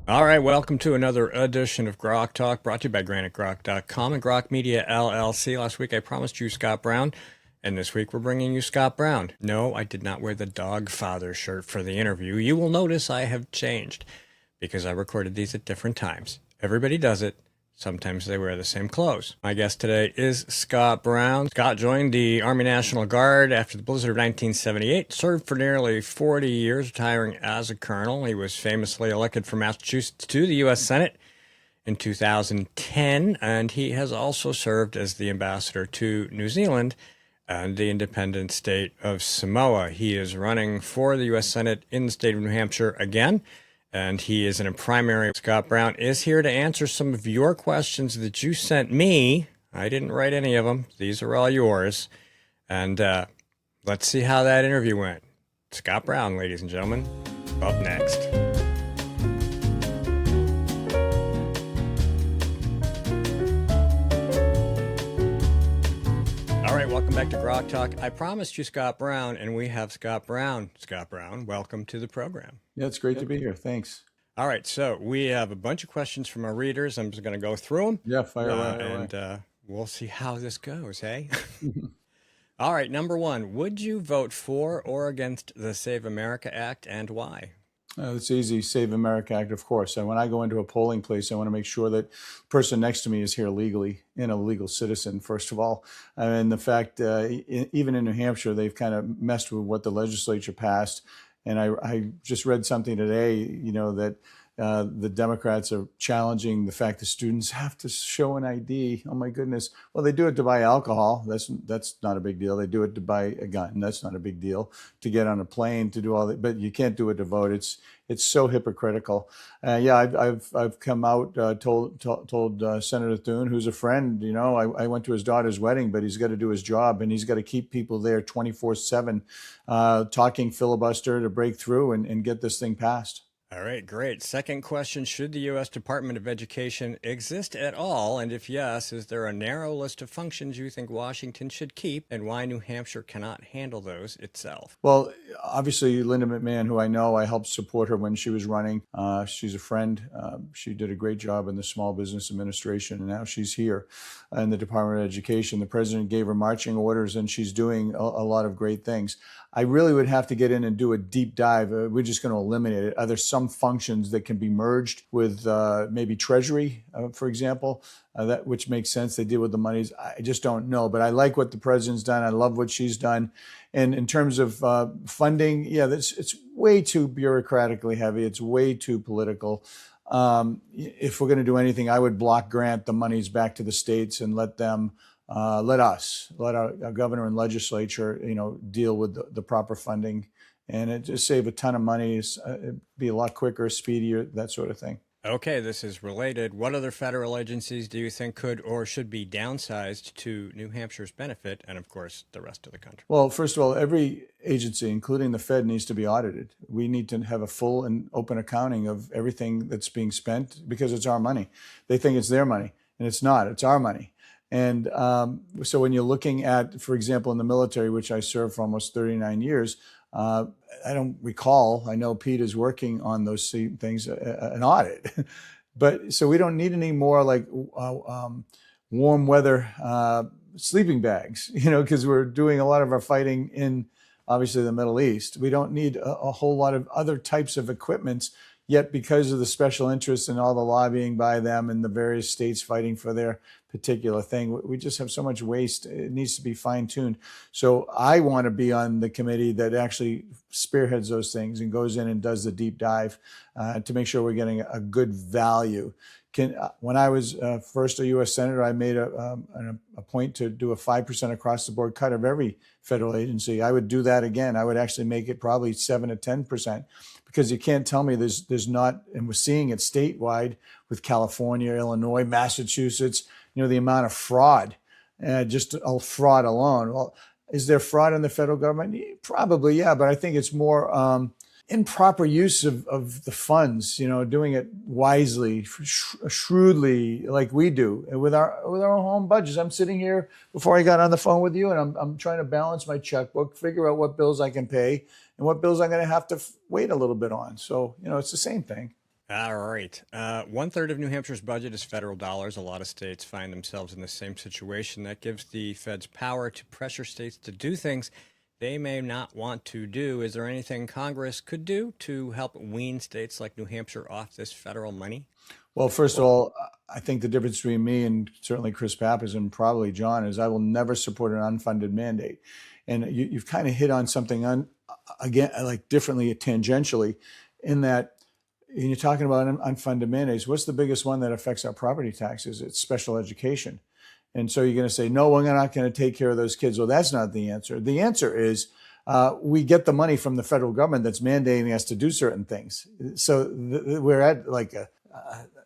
All right, welcome to another edition of Grok Talk, brought to you by GrokTALK.com and Grok Media LLC. Last week I promised you Scott Brown, and this week we're bringing you Scott Brown. No, I did not wear the dog father shirt for the interview. You will notice I have changed because I recorded these at different times. Everybody does it. Sometimes they wear the same clothes. My guest today is Scott Brown. Scott joined the Army National Guard after the blizzard of 1978, served for nearly 40 years, retiring as a colonel. He was famously elected from Massachusetts to the U.S. Senate in 2010, and he has also served as the ambassador to New Zealand and the independent state of Samoa. He is running for the U.S. Senate in the state of New Hampshire again, and he is in a primary. Scott Brown is here to answer some of your questions that you sent me. I didn't write any of them. These are all yours. And let's see how that interview went. Scott Brown, ladies and gentlemen, up next. All right, welcome back to Grok Talk. I promised you Scott Brown, and we have Scott Brown. Scott Brown, welcome to the program. Yeah, it's great to be here. Thanks. All right, so we have a bunch of questions from our readers. I'm just going to go through them. Yeah, fire away. And we'll see how this goes, hey? All right, number one, would you vote for or against the Save America Act, and why? It's easy. Save America Act, of course. And when I go into a polling place, I want to make sure that the person next to me is here legally and a legal citizen, first of all. And the fact, even in New Hampshire, they've kind of messed with what the legislature passed. And I just read something today, that the Democrats are challenging the fact that students have to show an ID. Oh my goodness. Well, they do it to buy alcohol. That's not a big deal. They do it to buy a gun. That's not a big deal. To get on a plane, to do all that, but you can't do it to vote. It's so hypocritical. I've come out, told Senator Thune, who's a friend, I went to his daughter's wedding, but he's got to do his job, and he's got to keep people there 24/7, talking filibuster to break through and get this thing passed. All right, great. Second question, should the U.S. Department of Education exist at all? And if yes, is there a narrow list of functions you think Washington should keep, and why New Hampshire cannot handle those itself? Well, obviously, Linda McMahon, who I know, I helped support her when she was running. She's a friend. She did a great job in the Small Business Administration, and now she's here in the Department of Education. The president gave her marching orders, and she's doing a lot of great things. I really would have to get in and do a deep dive. We're just going to eliminate it. Are there some functions that can be merged with maybe Treasury, for example, which makes sense? They deal with the monies. I just don't know. But I like what the president's done. I love what she's done. And in terms of funding, yeah, it's way too bureaucratically heavy. It's way too political. If we're going to do anything, I would block grant the monies back to the states and let them. Let our governor and legislature, deal with the proper funding, and it just save a ton of money. It'd be a lot quicker, speedier, that sort of thing. Okay, this is related. What other federal agencies do you think could or should be downsized to New Hampshire's benefit, and of course, the rest of the country? Well, first of all, every agency, including the Fed, needs to be audited. We need to have a full and open accounting of everything that's being spent, because it's our money. They think it's their money, and it's not. It's our money. And so when you're looking at, for example, in the military, which I served for almost 39 years, I don't recall, I know Pete is working on those things, an audit. But so we don't need any more like warm weather sleeping bags, because we're doing a lot of our fighting in, obviously, the Middle East. We don't need a whole lot of other types of equipments. Yet, because of the special interests and all the lobbying by them and the various states fighting for their particular thing, we just have so much waste. It needs to be fine-tuned. So I want to be on the committee that actually spearheads those things and goes in and does the deep dive to make sure we're getting a good value. When I was first a U.S. Senator, I made a point to do a 5% across-the-board cut of every federal agency. I would do that again. I would actually make it probably 7 to 10%, because you can't tell me there's not, and we're seeing it statewide with California, Illinois, Massachusetts, the amount of fraud, just fraud alone. Well, is there fraud in the federal government? Probably, yeah, but I think it's more improper use of the funds, doing it wisely, shrewdly, like we do with our own home budgets. I'm sitting here before I got on the phone with you, and I'm trying to balance my checkbook, figure out what bills I can pay and what bills I'm going to have to wait a little bit on. So, it's the same thing. All right. One third of New Hampshire's budget is federal dollars. A lot of states find themselves in the same situation. That gives the feds power to pressure states to do things they may not want to do. Is there anything Congress could do to help wean states like New Hampshire off this federal money? Well, first of all, I think the difference between me and certainly Chris Pappas and probably John is I will never support an unfunded mandate. And you've kind of hit on something again, like differently tangentially, in that when you're talking about unfunded mandates, what's the biggest one that affects our property taxes? It's special education. And so you're going to say, no, we're not going to take care of those kids. Well, that's not the answer. The answer is we get the money from the federal government that's mandating us to do certain things. So we're at like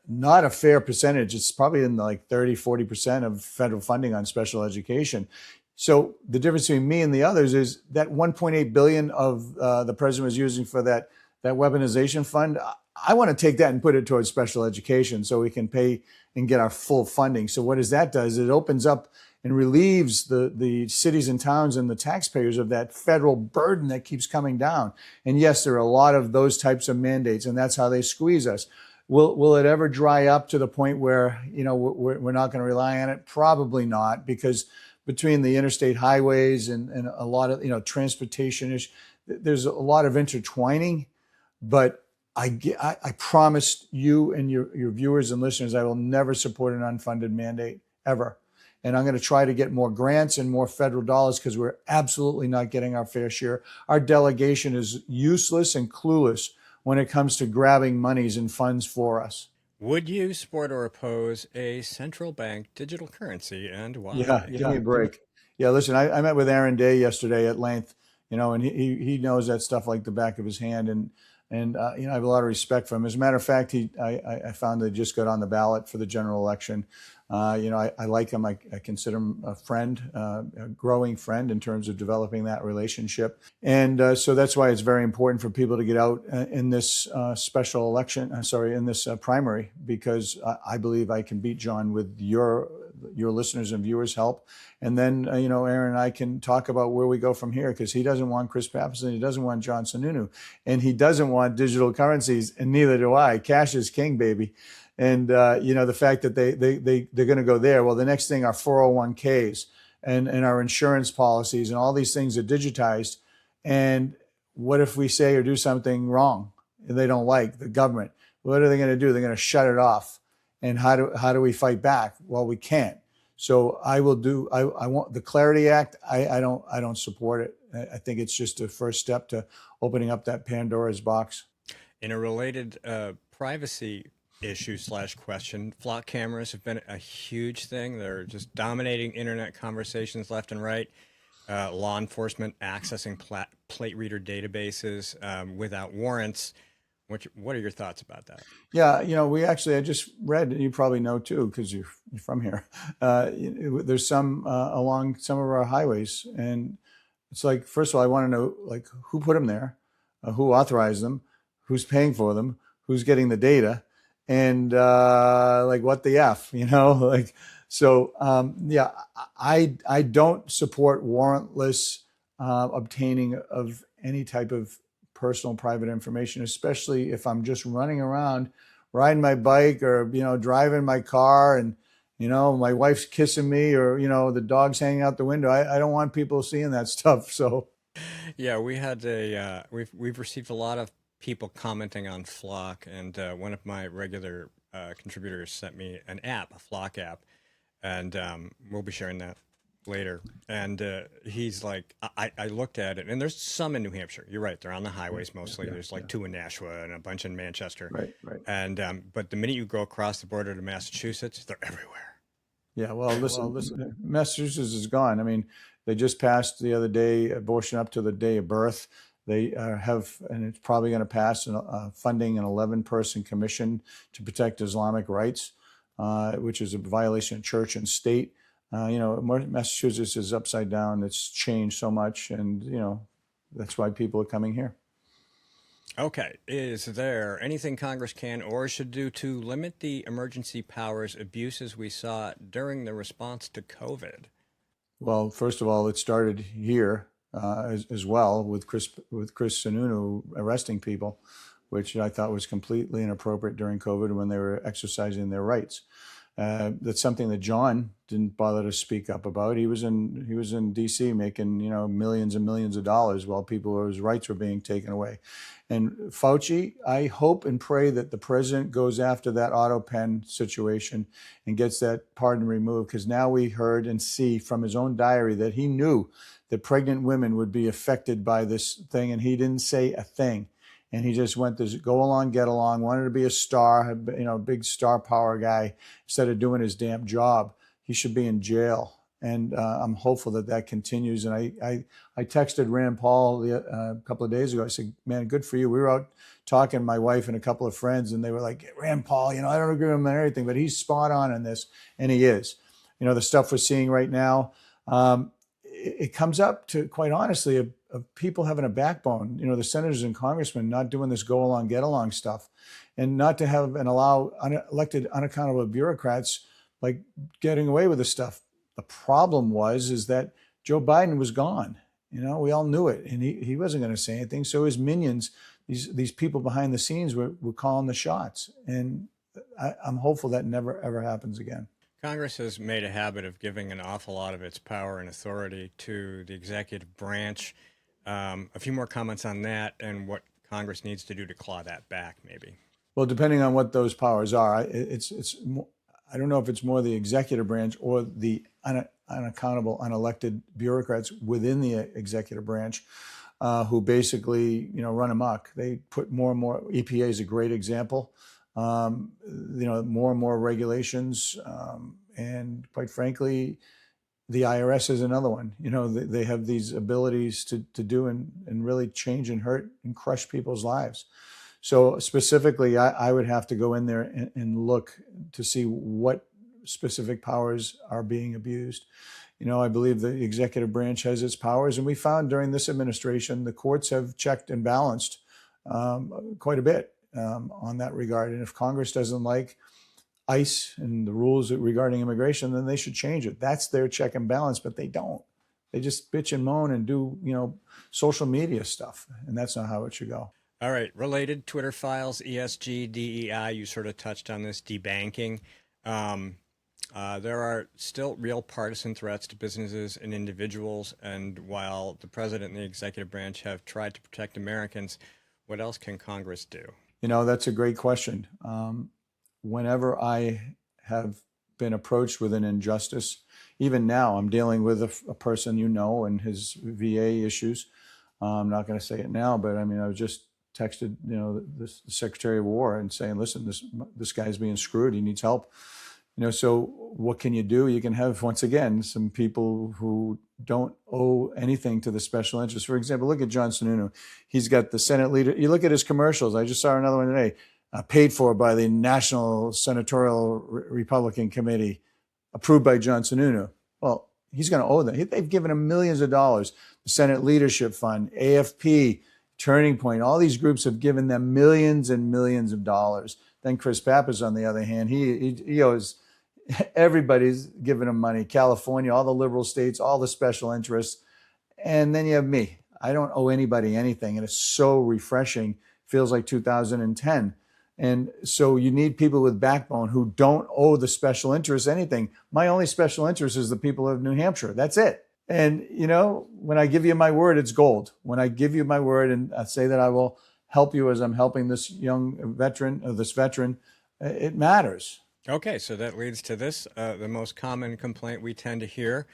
not a fair percentage. It's probably in the like 30, 40% of federal funding on special education. So the difference between me and the others is that 1.8 billion of the president was using for that weaponization fund. I want to take that and put it towards special education so we can pay and get our full funding. So what that does, it opens up and relieves the cities and towns and the taxpayers of that federal burden that keeps coming down. And yes, there are a lot of those types of mandates, and that's how they squeeze us. Will it ever dry up to the point where, we're not going to rely on it? Probably not, because between the interstate highways and a lot of, transportation issues, there's a lot of intertwining. But I promise you and your viewers and listeners, I will never support an unfunded mandate ever. And I'm going to try to get more grants and more federal dollars because we're absolutely not getting our fair share. Our delegation is useless and clueless when it comes to grabbing monies and funds for us. Would you support or oppose a central bank digital currency, and why? Yeah, give me a break. Yeah, listen, I met with Aaron Day yesterday at length, and he knows that stuff like the back of his hand, and I have a lot of respect for him. As a matter of fact, I found that he just got on the ballot for the general election. I like him. I consider him a friend, a growing friend in terms of developing that relationship. And so that's why it's very important for people to get out in this special election, in this primary, because I believe I can beat John with your listeners and viewers' help. And then, Aaron and I can talk about where we go from here, because he doesn't want Chris Pappas and he doesn't want John Sununu, and he doesn't want digital currencies, and neither do I. Cash is king, baby. And, the fact that they're going to go there. Well, the next thing, our 401ks and our insurance policies and all these things are digitized. And what if we say or do something wrong and they don't like the government? What are they going to do? They're going to shut it off. And how do we fight back? Well, we can't. So I want the Clarity Act. I don't support it. I think it's just a first step to opening up that Pandora's box. In a related privacy issue / question, flock cameras have been a huge thing. They're just dominating internet conversations left and right. Law enforcement accessing plate reader databases without warrants. What are your thoughts about that? Yeah, I just read, and you probably know too, because you're from here. There's some along some of our highways, and it's like, first of all, I want to know like who put them there, who authorized them, who's paying for them, who's getting the data, and like what the F, like. So yeah, I don't support warrantless obtaining of any type of personal private information, especially if I'm just running around, riding my bike, or driving my car, and my wife's kissing me, or the dog's hanging out the window. I don't want people seeing that stuff. So yeah, we had we've received a lot of people commenting on Flock, and one of my regular contributors sent me an app, a Flock app, and we'll be sharing that later. And he's like, I looked at it, and there's some in New Hampshire. You're right, they're on the highways mostly. There's like 2 in Nashua and a bunch in Manchester. Right. And but the minute you go across the border to Massachusetts, they're everywhere. Yeah, well, listen, Massachusetts is gone. I mean, they just passed the other day abortion up to the day of birth. They have, and it's probably going to pass, funding an 11-person commission to protect Islamic rights, which is a violation of church and state. Massachusetts is upside down. It's changed so much, and that's why people are coming here. Okay, is there anything Congress can or should do to limit the emergency powers abuses we saw during the response to COVID? Well, first of all, it started here as well with Chris Sununu arresting people. which I thought was completely inappropriate during COVID when they were exercising their rights. That's something that John didn't bother to speak up about. He was in D.C. making millions and millions of dollars while whose rights were being taken away. And Fauci, I hope and pray that the president goes after that auto pen situation and gets that pardon removed, because now we heard and see from his own diary that he knew that pregnant women would be affected by this thing, and he didn't say a thing. And he just went to go along, get along, wanted to be a star, big star power guy instead of doing his damn job. He should be in jail. And I'm hopeful that continues. And I texted Rand Paul a couple of days ago. I said, man, good for you. We were out talking, my wife and a couple of friends, and they were like, Rand Paul, I don't agree with him on everything, but he's spot on in this. And he is. The stuff we're seeing right now, it comes up to, quite honestly, of people having a backbone, the senators and congressmen not doing this go along, get along stuff, and not to have and allow elected, unaccountable bureaucrats like getting away with this stuff. The problem is that Joe Biden was gone. We all knew it, and he wasn't going to say anything. So his minions, these people behind the scenes were calling the shots. And I'm hopeful that never, ever happens again. Congress has made a habit of giving an awful lot of its power and authority to the executive branch. A few more comments on that and what Congress needs to do to claw that back, maybe. Well, depending on what those powers are, I don't know if it's more the executive branch or the unaccountable, unelected bureaucrats within the executive branch who basically, run amok. They put more and more. EPA is a great example. More and more regulations, and quite frankly, the IRS is another one. They have these abilities to do and really change and hurt and crush people's lives. So specifically, I would have to go in there and look to see what specific powers are being abused. I believe the executive branch has its powers, and we found during this administration, the courts have checked and balanced quite a bit on that regard. And if Congress doesn't like ICE and the rules regarding immigration, then they should change it. That's their check and balance, but they don't. They just bitch and moan and do, social media stuff. And that's not how it should go. All right. Related Twitter files, ESG, DEI, you sort of touched on this, debanking. There are still real partisan threats to businesses and individuals. And while the president and the executive branch have tried to protect Americans, what else can Congress do? That's a great question. Whenever I have been approached with an injustice, even now I'm dealing with a person and his VA issues. I'm not going to say it now, but I was just texted, the Secretary of War and saying, listen, this guy's being screwed. He needs help. So what can you do? You can have, once again, some people who don't owe anything to the special interest. For example, look at John Sununu. He's got the Senate leader. You look at his commercials. I just saw another one today, paid for by the National Senatorial Republican Committee, approved by John Sununu. Well, he's going to owe them. They've given him millions of dollars. The Senate Leadership Fund, AFP, Turning Point, all these groups have given them millions and millions of dollars. Then Chris Pappas, on the other hand, he owes. Everybody's giving him money. California, all the liberal states, all the special interests. And then you have me. I don't owe anybody anything. And it's so refreshing. Feels like 2010. And so you need people with backbone who don't owe the special interests anything. My only special interest is the people of New Hampshire. That's it. And, when I give you my word, it's gold. When I give you my word and I say that I will help you as I'm helping this veteran, it matters. Okay, so that leads to this. The most common complaint we tend to hear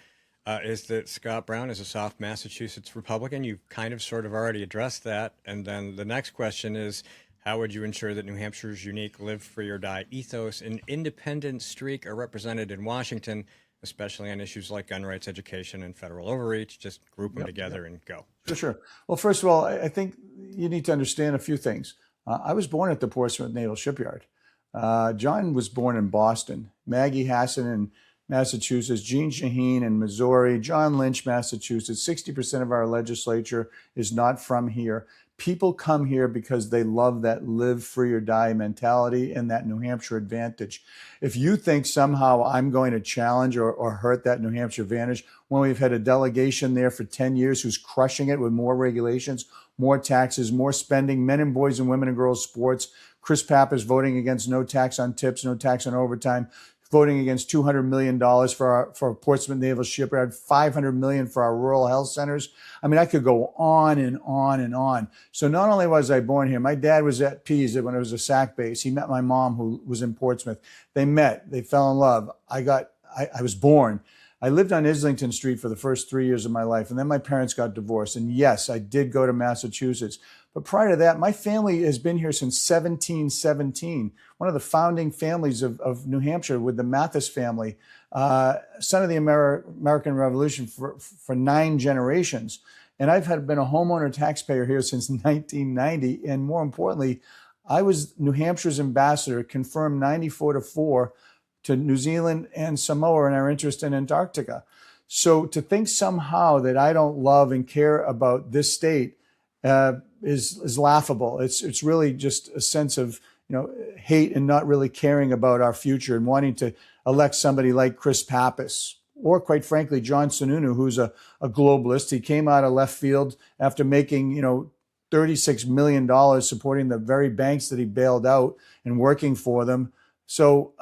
is that Scott Brown is a soft Massachusetts Republican. You've kind of sort of already addressed that. And then the next question is, how would you ensure that New Hampshire's unique live free or die ethos and independent streak are represented in Washington, especially on issues like gun rights, education, and federal overreach? Just group them together and go. For sure. Well, first of all, I think you need to understand a few things. I was born at the Portsmouth Naval Shipyard. John was born in Boston. Maggie Hassan in Massachusetts. Gene Shaheen in Missouri. John Lynch, Massachusetts. 60% of our legislature is not from here. People come here because they love that live free or die mentality and that New Hampshire advantage. If you think somehow I'm going to challenge or hurt that New Hampshire advantage when we've had a delegation there for 10 years who's crushing it with more regulations, more taxes, more spending, men and boys and women and girls sports. Chris Pappas voting against no tax on tips, no tax on overtime, voting against $200 million for Portsmouth Naval Shipyard, $500 million for our rural health centers. I mean, I could go on and on and on. So not only was I born here, my dad was at Pease when it was a SAC base. He met my mom, who was in Portsmouth. They met, they fell in love. I was born. I lived on Islington Street for the first 3 years of my life, and then my parents got divorced. And yes, I did go to Massachusetts. But prior to that, my family has been here since 1717, one of the founding families of New Hampshire with the Mathis family, son of the American Revolution for 9 generations. And I've been a homeowner taxpayer here since 1990. And more importantly, I was New Hampshire's ambassador, confirmed 94-4 to New Zealand and Samoa in our interest in Antarctica. So to think somehow that I don't love and care about this state is laughable. It's really just a sense of hate and not really caring about our future and wanting to elect somebody like Chris Pappas or, quite frankly, John Sununu, who's a globalist. He came out of left field after making $36 million supporting the very banks that he bailed out and working for them. So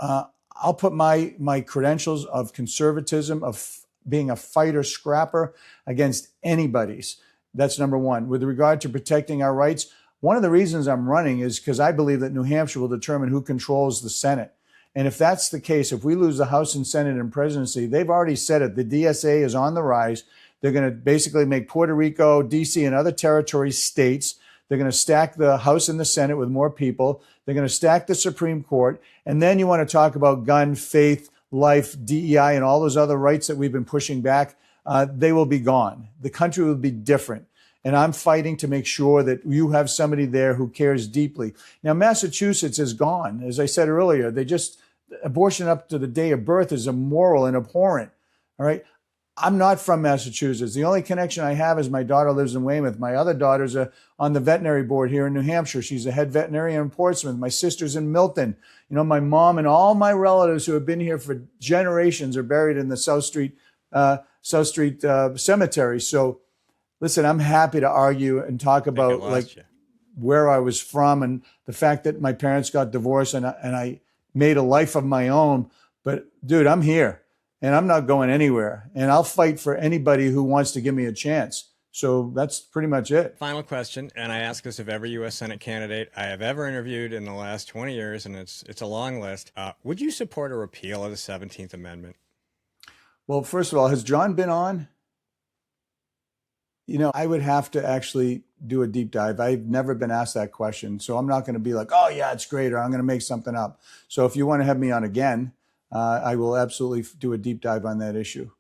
I'll put my credentials of conservatism, of being a fighter scrapper against anybody's. That's number one. With regard to protecting our rights, one of the reasons I'm running is because I believe that New Hampshire will determine who controls the Senate. And if that's the case, if we lose the House and Senate and presidency, they've already said it. The DSA is on the rise. They're going to basically make Puerto Rico, D.C., and other territories states. They're going to stack the House and the Senate with more people. They're going to stack the Supreme Court. And then you want to talk about gun, faith, life, DEI, and all those other rights that we've been pushing back. They will be gone. The country will be different. And I'm fighting to make sure that you have somebody there who cares deeply. Now, Massachusetts is gone. As I said earlier, abortion up to the day of birth is immoral and abhorrent. All right. I'm not from Massachusetts. The only connection I have is my daughter lives in Weymouth. My other daughter's on the veterinary board here in New Hampshire. She's a head veterinarian in Portsmouth. My sister's in Milton. My mom and all my relatives who have been here for generations are buried in the South Street Cemetery. So, listen, I'm happy to argue and talk about where I was from and the fact that my parents got divorced and I made a life of my own. But dude, I'm here. And I'm not going anywhere. And I'll fight for anybody who wants to give me a chance. So that's pretty much it. Final question, and I ask this of every U.S. Senate candidate I have ever interviewed in the last 20 years, and it's a long list. Would you support a repeal of the 17th Amendment? Well, first of all, has John been on? I would have to actually do a deep dive. I've never been asked that question. So I'm not going to be like, oh, yeah, it's great, or I'm going to make something up. So if you want to have me on again, I will absolutely do a deep dive on that issue.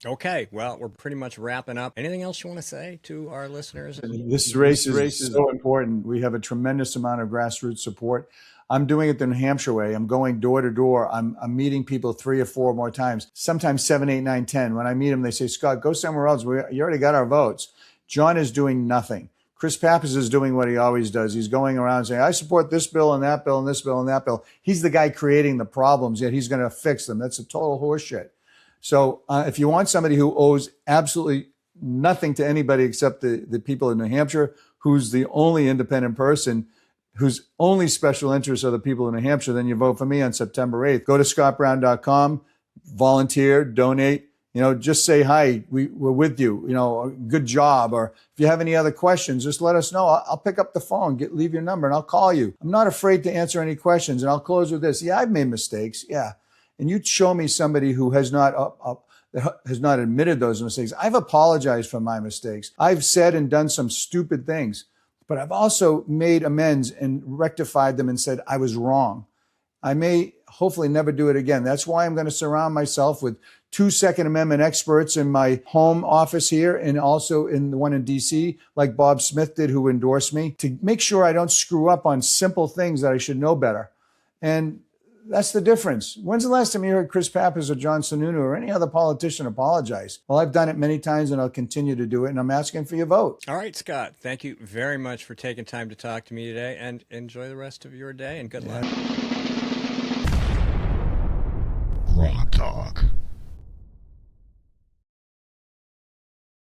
Okay, well, we're pretty much wrapping up. Anything else you want to say to our listeners? This race is so important. We have a tremendous amount of grassroots support. I'm doing it the New Hampshire way. I'm going door to door. I'm meeting people 3 or 4 more times, sometimes 7, 8, 9, 10. When I meet them, they say, Scott, go somewhere else. You already got our votes. John is doing nothing. Chris Pappas is doing what he always does. He's going around saying, I support this bill and that bill and this bill and that bill. He's the guy creating the problems, yet he's going to fix them. That's a total horseshit. So if you want somebody who owes absolutely nothing to anybody except the people in New Hampshire, who's the only independent person, whose only special interests are the people in New Hampshire, then you vote for me on September 8th. Go to scottbrown.com, volunteer, donate. Just say, hi, we're with you, good job. Or if you have any other questions, just let us know. I'll pick up the phone, leave your number, and I'll call you. I'm not afraid to answer any questions. And I'll close with this. Yeah, I've made mistakes. Yeah. And you show me somebody who has not admitted those mistakes. I've apologized for my mistakes. I've said and done some stupid things, but I've also made amends and rectified them and said I was wrong. I may hopefully never do it again. That's why I'm going to surround myself with 2 Second Amendment experts in my home office here and also in the one in D.C., like Bob Smith did, who endorsed me, to make sure I don't screw up on simple things that I should know better. And that's the difference. When's the last time you heard Chris Pappas or John Sununu or any other politician apologize? Well, I've done it many times and I'll continue to do it, and I'm asking for your vote. All right, Scott, thank you very much for taking time to talk to me today, and enjoy the rest of your day, and good luck. GrokTALK.